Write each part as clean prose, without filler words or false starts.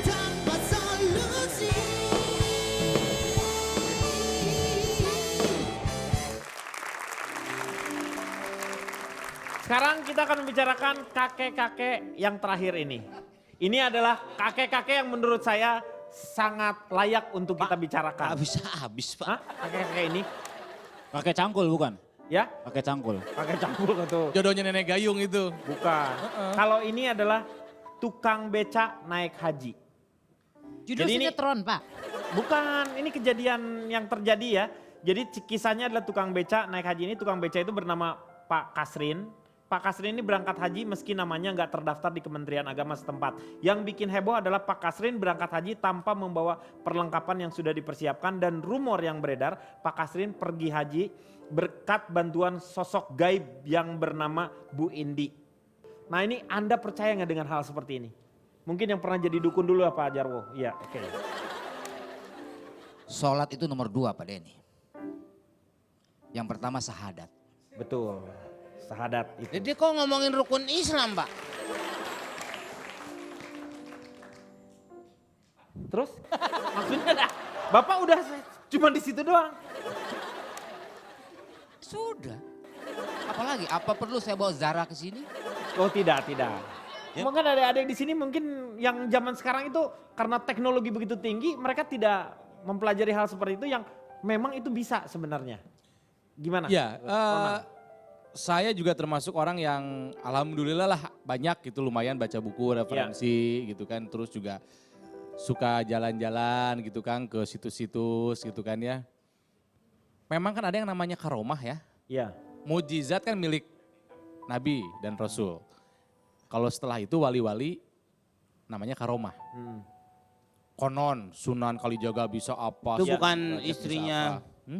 tanpa solusi. Sekarang kita akan membicarakan kakek-kakek yang terakhir ini. Ini adalah kakek-kakek yang menurut saya sangat layak untuk kita bicarakan. Gak bisa habis Pak. Hah? Kakek-kakek ini? Kakek cangkul bukan? Ya? Kakek cangkul. Kakek campur itu. Jodohnya nenek gayung itu. Bukan. Kalau ini adalah tukang beca naik haji. Judul Jadi ini- sinetron, Pak. Bukan, ini kejadian yang terjadi ya. Jadi kisahnya adalah tukang beca naik haji ini. Tukang beca itu bernama Pak Kasrin. Pak Kasrin ini berangkat haji meski namanya nggak terdaftar di Kementerian Agama setempat. Yang bikin heboh adalah Pak Kasrin berangkat haji tanpa membawa perlengkapan yang sudah dipersiapkan. Dan rumor yang beredar, Pak Kasrin pergi haji berkat bantuan sosok gaib yang bernama Bu Indi. Nah ini Anda percaya nggak dengan hal seperti ini? Mungkin yang pernah jadi dukun dulu ya Pak Jarwo? Iya, oke. Sholat itu nomor 2 Pak Denny. Yang pertama sahadat. Betul, sahadat itu. Jadi kok ngomongin rukun Islam Pak? Terus maksudnya Bapak udah cuma di situ doang. Sudah. Apalagi, apa perlu saya bawa Zara ke sini? Oh tidak. Mungkin ada di sini mungkin yang zaman sekarang itu karena teknologi begitu tinggi mereka tidak mempelajari hal seperti itu yang memang itu bisa sebenarnya. Gimana? Ya, Roman? saya juga termasuk orang yang alhamdulillah lah banyak gitu lumayan baca buku referensi gitu kan. Terus juga suka jalan-jalan gitu kan ke situs-situs gitu kan ya. Memang kan ada yang namanya karomah ya. Iya. Mujizat kan milik Nabi dan Rasul. Kalau setelah itu wali-wali namanya karomah. Konon Sunan Kalijaga bisa apa. Itu Ya, bukan Derajat bisa istrinya apa.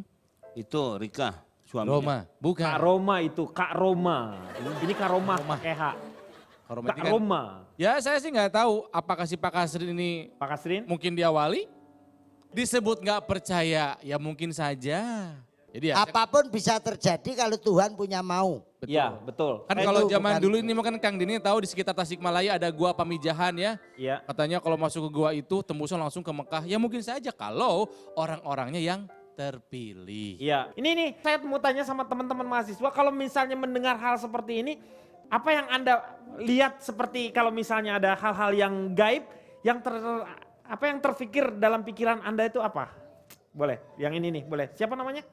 itu Rika, suaminya. Roma, bukan. Kak Roma itu, Kak Roma. Ini Kak Roma pakai H. Karomah Kak ini kan- Roma. Ya saya sih nggak tahu apakah si Pak Kasrin ini Pak Kasrin? mungkin dia wali. Disebut nggak percaya, ya mungkin saja. Jadi ya, Apapun bisa terjadi kalau Tuhan punya mau. betul. Iya, betul. Kan Itu kalau zaman bukan- dulu ini mungkin Kang Dini tahu di sekitar Tasikmalaya ada gua Pamijahan ya. Iya. Katanya kalau masuk ke gua itu tembusan langsung ke Mekah. Ya mungkin saja kalau orang-orangnya yang terpilih. Iya. Ini saya mau tanya sama teman-teman mahasiswa kalau misalnya mendengar hal seperti ini, apa yang Anda lihat seperti kalau misalnya ada hal-hal yang gaib yang apa yang terfikir dalam pikiran Anda itu apa? Boleh, yang ini nih, boleh. Siapa namanya?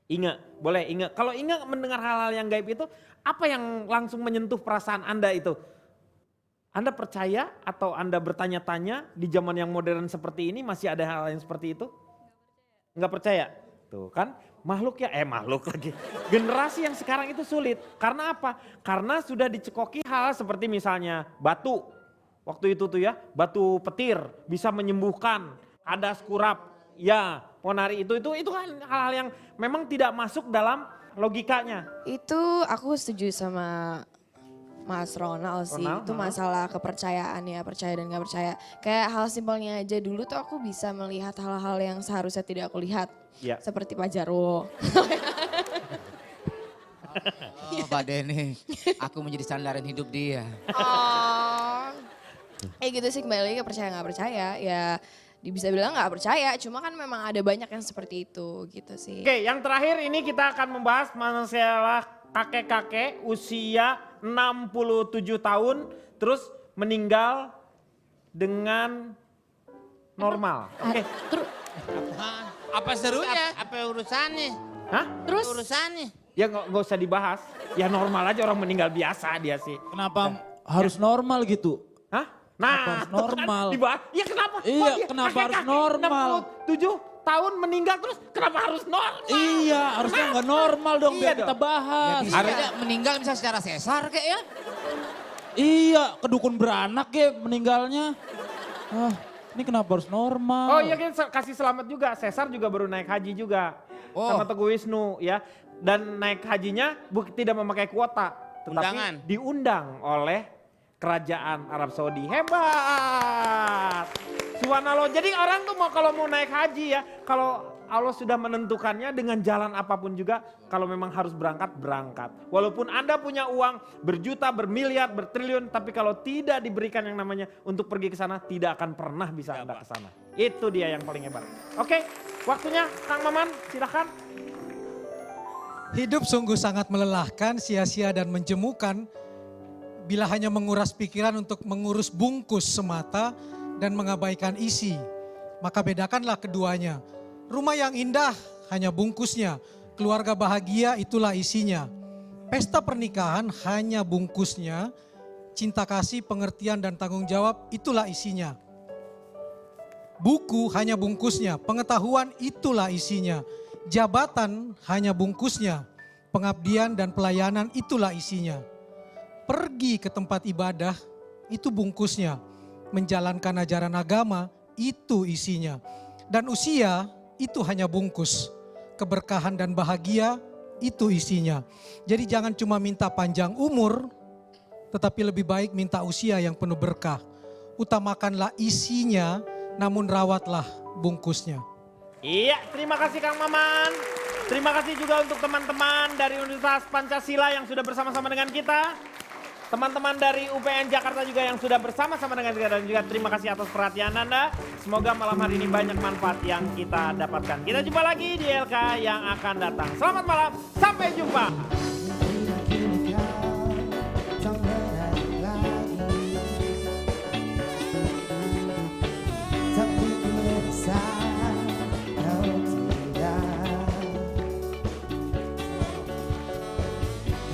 Inga, boleh Inga. Kalau Inga mendengar hal-hal yang gaib itu, apa yang langsung menyentuh perasaan Anda itu? Anda percaya atau Anda bertanya-tanya di zaman yang modern seperti ini masih ada hal yang seperti itu? Enggak percaya? Tuh kan makhluk lagi. Generasi yang sekarang itu sulit. Karena apa? Karena sudah dicekoki hal seperti misalnya batu. Waktu itu tuh ya, batu petir bisa menyembuhkan, ada kurap. Ya, ponari itu kan hal-hal yang memang tidak masuk dalam logikanya. Itu aku setuju sama Mas Ronald sih. Ronald, Itu masalah kepercayaan ya, percaya dan gak percaya. Kayak hal simpelnya aja dulu tuh aku bisa melihat hal-hal yang seharusnya tidak aku lihat. Ya. Seperti Pak Jarwo. Oh Pak Denny, aku menjadi sandaran hidup dia. Oh. Gitu sih, kembali lagi ke percaya gak percaya. Ya bisa bilang gak percaya, cuma kan memang ada banyak yang seperti itu gitu sih. Oke, yang terakhir ini kita akan membahas masalah kakek-kakek usia 67 tahun terus meninggal dengan normal. Oke. Apa serunya? Apa urusannya? Hah? Terus Urusannya? Ya nggak usah dibahas. Ya normal aja orang meninggal biasa dia sih. Kenapa harus normal gitu? Hah? Kenapa harus tuh kan normal? dibahas. Ya kenapa? Iya, Kok dia kenapa harus kakek-kakek normal? 67 tahun meninggal terus kenapa harus normal? Iya, harusnya nggak normal dong Iya biar dong. kita bahas. Harusnya meninggal bisa secara sesar kayak ya. Iya, kedukun beranak ya meninggalnya. Ah, ini kenapa harus normal? Oh iya kita kasih selamat juga. Sesar juga baru naik haji juga. Oh. Sama Teguh Wisnu ya. Dan naik hajinya tidak memakai kuota. Tetapi Undangan. diundang oleh Kerajaan Arab Saudi. Hebat. Subhanallah. Jadi orang tuh kalau mau naik haji ya. Kalau Allah sudah menentukannya dengan jalan apapun juga. Kalau memang harus berangkat, berangkat. Walaupun Anda punya uang berjuta, bermiliar, bertriliun. Tapi kalau tidak diberikan yang namanya untuk pergi ke sana, tidak akan pernah bisa Anda ke sana. Itu dia yang paling hebat. Oke, waktunya Kang Maman, silakan. Hidup sungguh sangat melelahkan, sia-sia dan menjemukan bila hanya menguras pikiran untuk mengurus bungkus semata dan mengabaikan isi. Maka bedakanlah keduanya. Rumah yang indah hanya bungkusnya, keluarga bahagia itulah isinya. Pesta pernikahan hanya bungkusnya, cinta kasih, pengertian dan tanggung jawab itulah isinya. Buku hanya bungkusnya, pengetahuan itulah isinya. Jabatan hanya bungkusnya, pengabdian dan pelayanan itulah isinya. Pergi ke tempat ibadah itu bungkusnya, menjalankan ajaran agama itu isinya. Dan usia itu hanya bungkus, keberkahan dan bahagia itu isinya. Jadi jangan cuma minta panjang umur, tetapi lebih baik minta usia yang penuh berkah. Utamakanlah isinya, namun rawatlah bungkusnya. Iya, terima kasih Kang Maman. Terima kasih juga untuk teman-teman dari Universitas Pancasila yang sudah bersama-sama dengan kita. Teman-teman dari UPN Jakarta juga yang sudah bersama-sama dengan kita. Dan juga terima kasih atas perhatian Anda. Semoga malam hari ini banyak manfaat yang kita dapatkan. Kita jumpa lagi di LK yang akan datang. Selamat malam, sampai jumpa.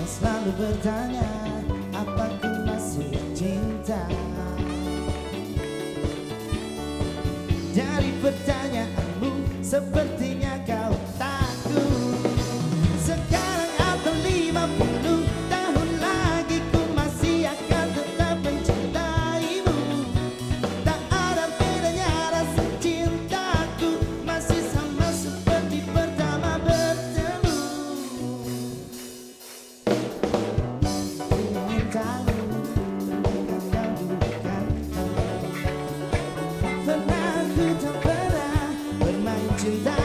Selalu bertanya, apa ku masih cinta? Dari pertanyaanmu, sepertinya kau takut. Sekarang atau 50 tahun lagi, ku masih akan tetap mencintaimu. Tak ada bedanya rasa cintaku, masih sama seperti pertama bertemu. Ingin tahu, apakah kau bukan pernah ku tak pernah bermain cinta.